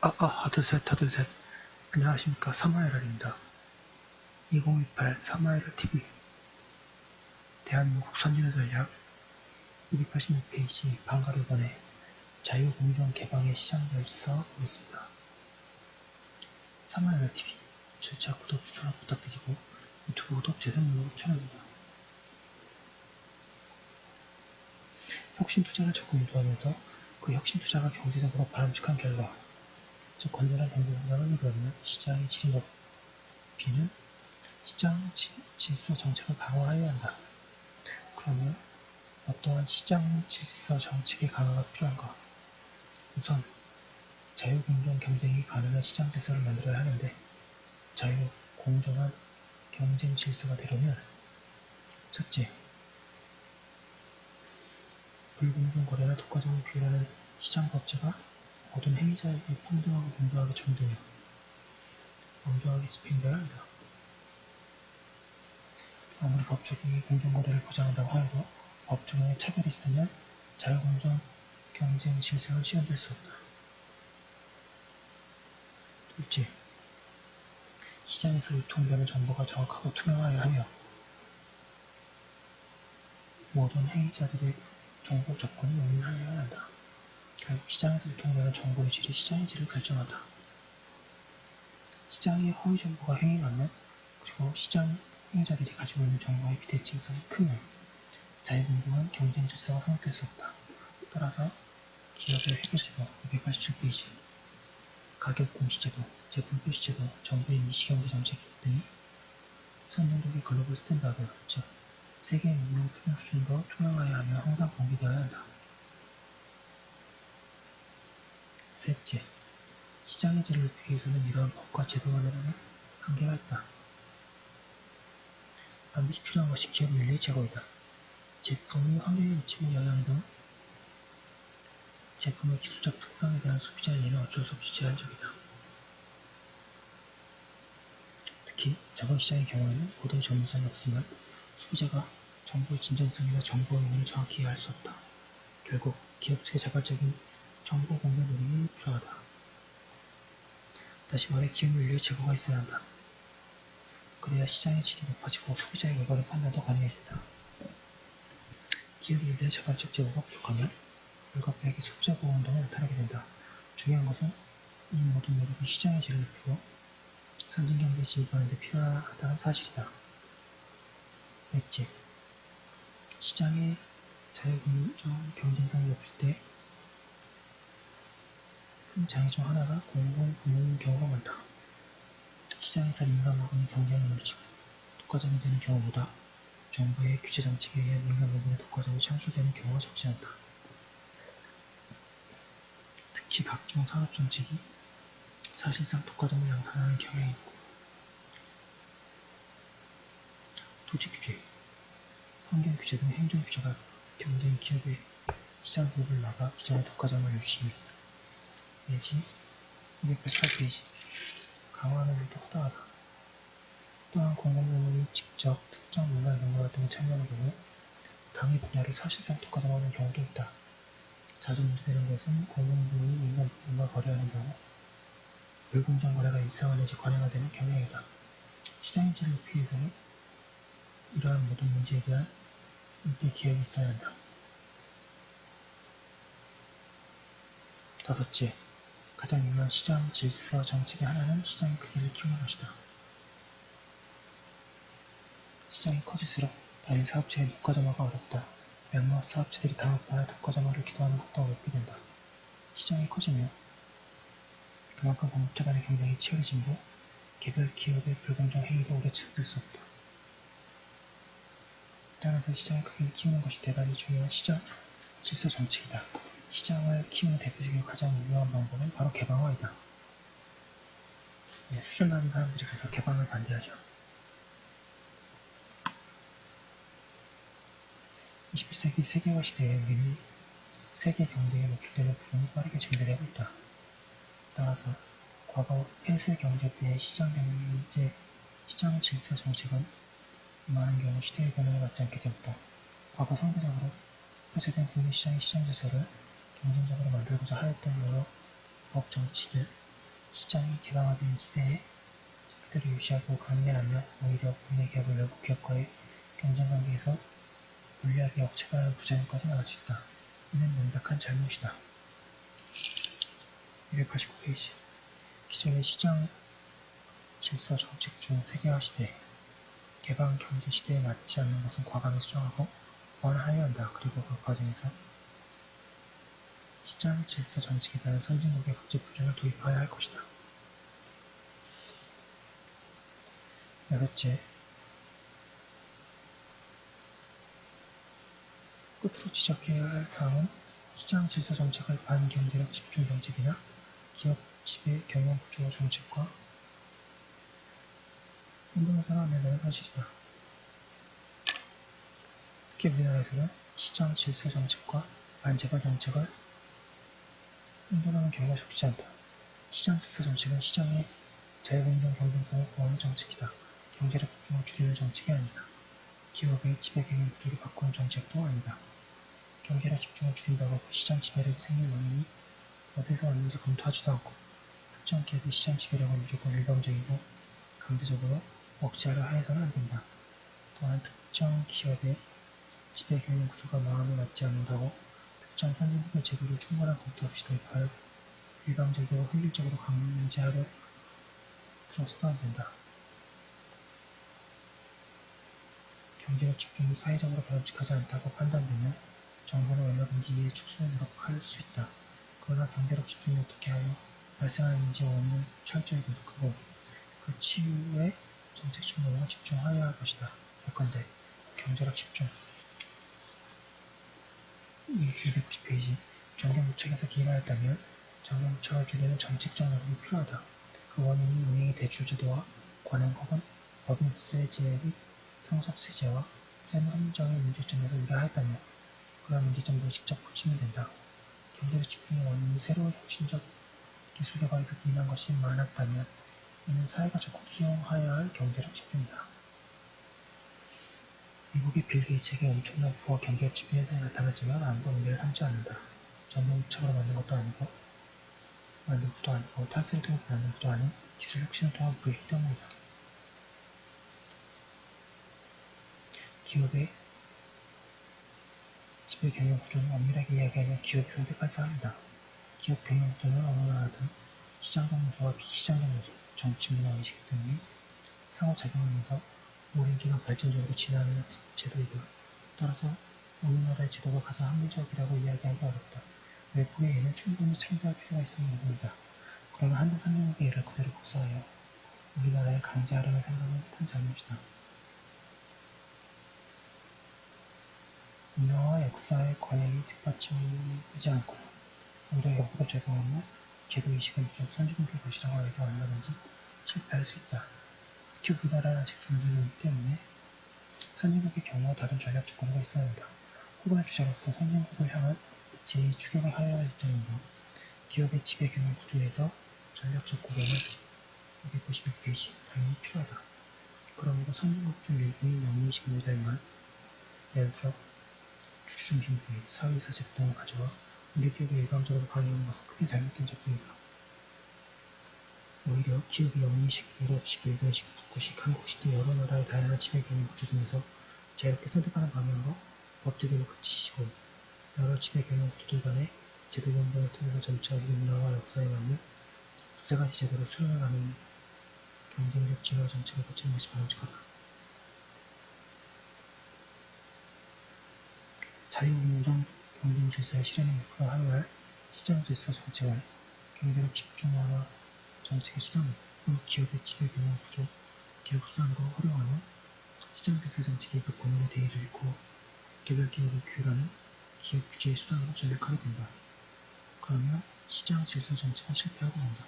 하나, 둘, 셋. 안녕하십니까. 사마엘알입니다. 2018 사마엘알TV 대한민국 선진화 전략 286페이지 방가를 번해 자유공정 개방의 시장열서 보겠습니다. 사마엘알TV 절차 구독, 추천 부탁드리고 유튜브 구독, 재생 등록을 추천합니다. 혁신투자를 적극 유도하면서 그 혁신투자가 경제적으로 바람직한 결과, 즉 건전한 경제 성장을 이루려면 시장의 질이 높이는 시장 질서 정책을 강화해야 한다. 그러면 어떠한 시장 질서 정책의 강화가 필요한가? 우선 자유공정 경쟁이 가능한 시장 질서를 만들어야 하는데, 자유, 공정한 경쟁 질서가 되려면 첫째, 불공정 거래나 독과점을 규율하는 시장 법제가 모든 행위자에게 평등하고 공정하게 적용되며 엄정하게 집행되어야 한다. 아무리 법 적용이 공정거래를 보장한다고 하여도 법 적용에 차별이 있으면 자유공정 경쟁 질서는 실현될 수 없다. 둘째, 시장에서 유통되는 정보가 정확하고 투명해야 하며 모든 행위자들의 정보 접근이 용이하여야 한다. 결국 시장에서 유통되는 정보의 질이 시장의 질을 결정한다. 시장의 허위 정보가 횡행하면, 그리고 시장 행위자들이 가지고 있는 정보의 비대칭성이 크면 자유공정한 경쟁 질서가 성립될 수 없다. 따라서 기업의 회계제도 287페이지, 가격 공시제도, 제품 표시제도, 정부의 미시경제 정책 등이 선진국의 글로벌 스탠다드, 즉 세계 문명 표준 수준으로 투명해야 하며 항상 공개되어야 한다. 셋째, 시장의 질을 높이기 위해서는 이러한 법과 제도만으로는 한계가 있다. 반드시 필요한 것이 기업 윤리의 제고이다. 제품이 환경에 미치는 영향 등 제품의 기술적 특성에 대한 소비자의 이해는 어쩔 수 없이 제한적이다. 특히 자본 시장의 경우에는 고도의 전문성이 없으면 소비자가 정보의 진정성이나 정보의 의미를 정확히 이해할 수 없다. 결국 기업 측의 자발적인 정보 공개 노력이 필요하다. 다시 말해 기업 윤리의 제고가 있어야 한다. 그래야 시장의 질이 높아지고 소비자의 올바른 판단도 가능해진다. 기업 윤리의 자발적 제고가 부족하면 불가피하게 소비자 보호 운동이 나타나게 된다. 중요한 것은 이 모든 노력이 시장의 질을 높이고 선진경제에 진입하는 데 필요하다는 사실이다. 넷째, 시장의 자유공정 경쟁성을 높일 때 큰 장애 중 하나가 공공부문인 경우가 많다. 시장에서 민간 부분이 경쟁에 물리치고 독과점이 되는 경우보다 정부의 규제 정책에 의해 민간 부분의 독과점이 창출되는 경우가 적지 않다. 특히 각종 산업 정책이 사실상 독과점을 양산하는 경향이 있고, 토지 규제, 환경 규제 등 행정 규제가 경쟁 기업의 시장 수입을 막아 기존의 독과점을 유지 내지 288페이지 강화하는 일도 허다하다. 또한 공공부문이 직접 특정 민간 연구활동에 참여하는 경우 당의 분야를 사실상 독과점하는 경우도 있다. 자주 문제되는 것은 공공부문이 민간 부문과 거래하는 경우 불공정 거래가 일상화 내지 관행화되는 경향이다. 시장의 질을 높이기 위해서는 이러한 모든 문제에 대한 일대 기획이 있어야 한다. 다섯째, 가장 유명한 시장 질서 정책의 하나는 시장의 크기를 키우는 것이다. 시장이 커질수록 다른 사업체의 독과점화가 어렵다. 몇몇 사업체들이 당업화에 독과점화를 기도하는 것도 어렵게 된다. 시장이 커지면 그만큼 공급자 간의 경쟁이 치열해지므로 개별 기업의 불공정 행위도 오래 지속될 수 없다. 따라서 시장의 크기를 키우는 것이 대단히 중요한 시장 질서 정책이다. 시장을 키우는 대표적이고 가장 유효한 방법은 바로 개방화이다. 수준 낮은 사람들이 그래서 개방을 반대하죠. 21세기 세계화 시대에 우리는 세계 경쟁에 노출되는 부분이 빠르게 증대되고 있다. 따라서 과거 폐쇄 경제 때의 시장 질서 정책은 많은 경우 시대의 변화에 맞지 않게 되었다. 과거 상대적으로 폐쇄된 국내 시장의 시장 질서를 경쟁적으로 만들고자 하였던 여러 법 정치들, 시장이 개방화된 시대에 그대로 유지하고 강매하며 오히려 국내 기업을 외국 기업과의 경쟁관계에서 불리하게 억제하는 부작용까지 나올 수 있다. 이는 명백한 잘못이다. 289페이지 기존의 시장 질서 정책 중 세계화 시대, 개방 경제 시대에 맞지 않는 것은 과감히 수정하고 완화해야 한다. 그리고 그 과정에서 시장 질서 정책에 따른 선진국의 국제 표준을 도입해야 할 것이다. 여섯째, 끝으로 지적해야 할 사항은 시장 질서 정책을 반경제력 집중 정책이나 기업 지배 경영 구조 정책과 혼동해서는 안 된다는 사실이다. 특히 우리나라에서는 시장 질서 정책과 반제발 정책을 혼동하는 경우가 적지 않다. 시장 질서 정책은 시장의 자유공정 경쟁성을 보호하는 정책이다. 경제력 집중을 줄이는 정책이 아니다. 기업의 지배 경영 구조를 바꾸는 정책도 아니다. 경제력 집중을 줄인다고 시장 지배력이 생기는 원인이 어디서 왔는지 검토하지도 않고 특정 기업의 시장 지배력을 무조건 일방적이고 강제적으로 억제하려 해서는 안 된다. 또한 특정 기업의 지배 경영 구조가 마음에 맞지 않는다고 특정 선진국의 제도를 충분한 검토 없이 도입하여 일방적이고 획일적으로 강제하려 들어서도 안 된다. 경제력 집중이 사회적으로 바람직하지 않다고 판단되면 정부는 얼마든지 이에 축소에 노력할 수 있다. 그러나 경제력 집중이 어떻게 하여 발생하였는지 원인을 철저히 분석하고 그 치유에 정책적 노력을 집중하여야 할 것이다. 예컨대 경제력 집중 290페이지 정경부책에서 기인하였다면 정경부책을 줄이는 정책적 노력이 필요하다. 그 원인이 은행의 대출제도와 관행 혹은 법인세 및 상속세제와 세무 행정의 문제점에서 유래하였다면 그런 문제점도 직접 고치면 된다. 경제력 집중의 원인이 새로운 혁신적 기술 개발에서 기인한 것이 많았다면 이는 사회가 적극 수용하여야 할 경제력 집중이다. 미국의 빌 게이츠에게 엄청난 부와 경제력 집중 현상이 나타났지만 아무도 문제를 삼지 않는다. 전문적으로 만든 것도 아니고 탄생을 통해 만든 것도 아닌 기술 혁신을 통한 부이기 때문이다. 기업의 지배 경영 구조는 엄밀하게 이야기하면 기업이 선택할 사항이다. 기업 경영 구조는 어느 나라든 시장적 요소와 비시장적 요소, 정치 문화 의식 등이 상호작용하면서 오랜 기간 발전적으로 진화하는 제도이다. 따라서 어느 나라의 제도가 가장 합리적이라고 이야기하기 어렵다. 외부의 예는 충분히 참조할 필요가 있음을 요구한다. 그러나 한두 선진국의 예를 그대로 복사하여 우리나라에 강제하려는 생각은 큰 잘못이다. 문화와 역사의 관행이 뒷받침되지 않거나 오히려 역으로 적용하며 제도의식은 부족 선진국의 것이라고 해도 얼마든지 실패할 수 있다. 특히 우리나라는 아직 중진이기 때문에 선진국의 경우와 다른 전략적 고려가 있어야 한다. 후보의 주자로서 선진국을 향한 제2추격을 하여야 할 입장이므로 기업의 지배 경영 구조에서 전략적 고려는 291페이지 당연히 필요하다. 그러므로 선진국 중 일부인 영미식 모델만 예를 들어 주주중심주의, 사회이사 제도 등을 가져와 우리 기업을 일방적으로 강요하는 것은 크게 잘못된 접근이다. 오히려 기업이 영미식, 유럽식, 일본식, 북구식, 한국식 등 여러 나라의 다양한 지배 경영 구조 중에서 자유롭게 선택하는 방향으로 법제도를 고치시고 여러 지배 경영 구조들 간의 제도 변경을 통해서 점차 우리 문화와 역사에 맞는 두세 가지 제도를 수용하는 경쟁력 진화 정책을 거치는 것이 바람직하다. 자유공정 경쟁 질서의 실현에 목표로 하여야 할 시장 질서 정책은 경제력 집중화와 정책의 수단, 기업의 지배 경영 구조, 기업 수단으로 활용하는 시장 질서 정책이 그 본연의 대의를 잃고 개별 기업을 규율하는 기업 규제의 수단으로 전락하게 된다. 그러면 시장 질서 정책은 실패하고 만다.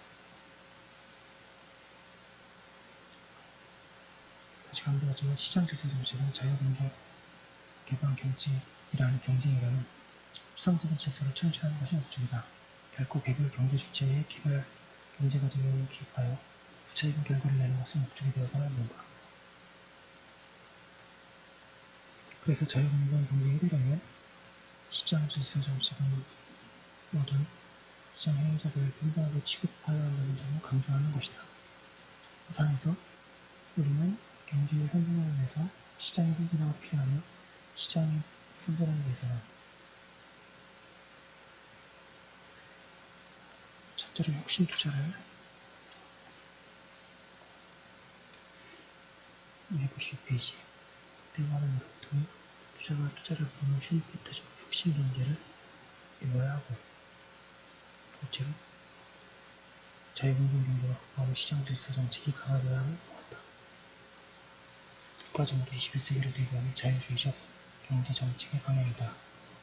다시 강조하지만 시장 질서 정책은 자유공정 개방 경제이라는 경쟁이라는 수상적인 질서를 창출하는 것이 목적이다. 결코 개별 경제 주체의 개별 경제 과정에 개입하여 구체적인 결과를 내는 것이 목적이 되어서는 안 된다. 그래서 자유공정 경쟁이 되려면 시장 질서 정책은 모두 시장 행위자들을 평등하게 취급하여야 한다는 점을 강조하는 것이다. 이상에서 우리는 경제의 선진화를 위해서 시장의 선진화가 필요하며 시장의 선진화를 위해서는 첫째로 혁신 투자를 292페이지 대화는 통해 투자를 보는 슈미트적 혁신 경제를 이뤄야 하고 둘째로 자유공동 경제가 확보하는 시장 질서 정책이 강화되어야 하는 것 같다. 국가정도 21세기를 대비하는 자유주의적 경제 정책의 방향이다.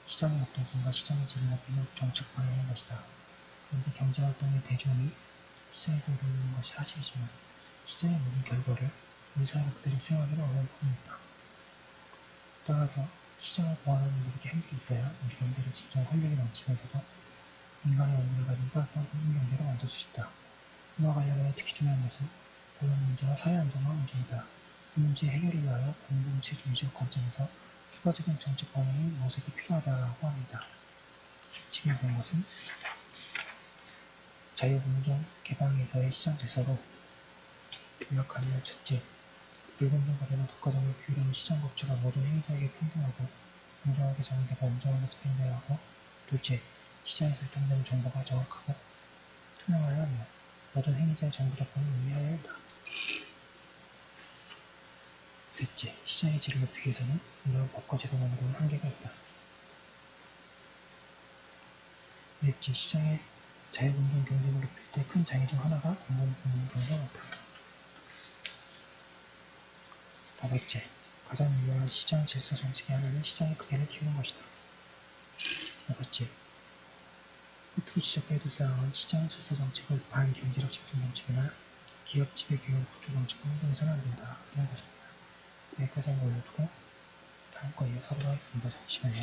시장의 역동성과 시장의 질을 높이는 정책 방향인 것이다. 그런데 경제활동의 대중이 시장에서 이루어지는 것이 사실이지만 시장의 모든 결과를 우리 사회가 그대로 수용하기는 어려운 부분이다. 따라서 시장을 보완하는 노력이 함께 있어야 우리 경제를 진정 활력이 넘치면서도 인간의 의무를 가진 따뜻한 국민 경제로 만들 수 있다. 이와 관련하여 특히 중요한 것은 고용 문제와 사회 안정화 문제이다. 이 문제의 해결을 위하여 공동체주의적 관점에서 추가적인 정책 방향이 모색이 필요하다고 합니다. 지금 본 것은 자유공정 개방에서의 시장 질서로 요약하면 첫째, 불공정 거래나 독과점을 규율하는 시장 법제가 모든 행위자에게 평등하고 공정하게 정의되고 엄정하게 집행되어야 하고 둘째, 시장에 설정되는 정보가 정확하고 투명해야 하며 모든 행위자의 정보 접근을 의미하여야 한다. 셋째, 시장의 질을 높이기 위해서는 이러한 법과 제도만으로는 한계가 있다. 넷째, 시장의 자유공정 경쟁을 높일 때 큰 장애 중 하나가 공공분인 경우가 많다. 다섯째, 가장 유효한 시장 질서 정책의 하나는 시장의 크기를 키우는 것이다. 여섯째, 끝으로 지적해둘 사항은 시장 질서 정책을 반경제력 집중 정책이나 기업 지배개혁 구조 정책과 혼동해서는 안 된다. 라는 것입니다. 여기까지 한번 올려두고 다음 거 이어서 하도록 하겠습니다. 잠시만요.